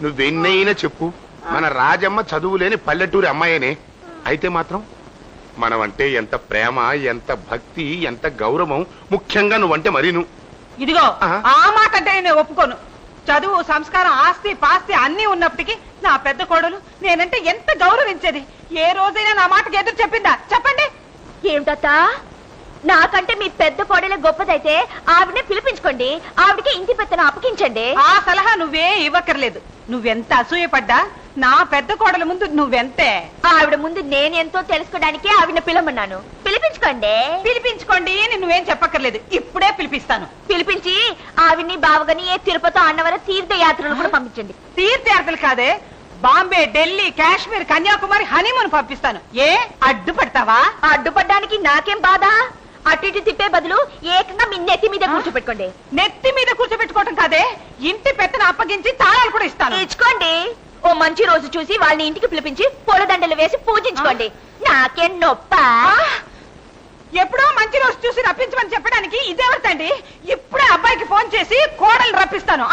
నువ్వెన్నైనా చెప్పు, మన రాజమ్మ చదువు లేని పల్లెటూరి అమ్మాయినే అయితే మాత్రం మనమంటే ఎంత ప్రేమ, ఎంత భక్తి, ఎంత గౌరవం, ముఖ్యంగా నువ్వంటే మరి నువ్వు. ఇదిగో ఆ మాట అంటే నేను ఒప్పుకోను. చదువు, సంస్కారం, ఆస్తి పాస్తి అన్ని ఉన్నప్పటికీ నా పెద్ద కోడలు నేనంటే ఎంత గౌరవించేది. ఏ రోజైనా నా మాటకి ఎదురు చెప్పిందా? చెప్పండి. ఏమిటత్తా, నాకంటే మీ పెద్ద కోడలే గొప్పదైతే ఆవిడనే పిలిపించుకోండి, ఆవిడకి ఇంటి పెత్తను అప్పగించండి. ఆ సలహా నువ్వే ఇవ్వక్కర్లేదు. నువ్వెంత అసూయపడ్డా నా పెద్ద కోడల ముందు నువ్వెంతే. ఆవిడ ముందు నేనెంతో తెలుసుకోవడానికి ఆవిడ పిలవమన్నాను. పిలిపించుకోండి. పిలిపించుకోండి అని నువ్వేం చెప్పక్కర్లేదు, ఇప్పుడే పిలిపిస్తాను. పిలిపించి ఆవిడ్ని బావగని తిరుపతి అన్నవరం తీర్థయాత్రలు కూడా పంపించండి. తీర్థయాత్రలు కాదే, బాంబే, ఢిల్లీ, కాశ్మీర్, కన్యాకుమారి హనీమూన్ పంపిస్తాను. ఏ అడ్డుపడతావా? అడ్డుపడ్డానికి నాకేం బాధ. అటు ఇటు తిప్పే బదులు ఏకంగా మీ నెత్తి మీద కూర్చోపెట్టుకోండి. నెత్తి మీద కూర్చోబెట్టుకోవటం కాదే, ఇంటి పెత్తను అప్పగించి తాళాలు కూడా ఇస్తాను. ఇచ్చుకోండి. ఓ మంచి రోజు చూసి వాళ్ళని ఇంటికి పిలిపించి పూలదండలు వేసి పూజించుకోండి. నాకేం నొప్ప. ఎప్పుడో మంచి రోజు చూసి రప్పించమని చెప్పడానికి ఇదేవతండి. ఇప్పుడే అబ్బాయికి ఫోన్ చేసి కోడలు రప్పిస్తాను.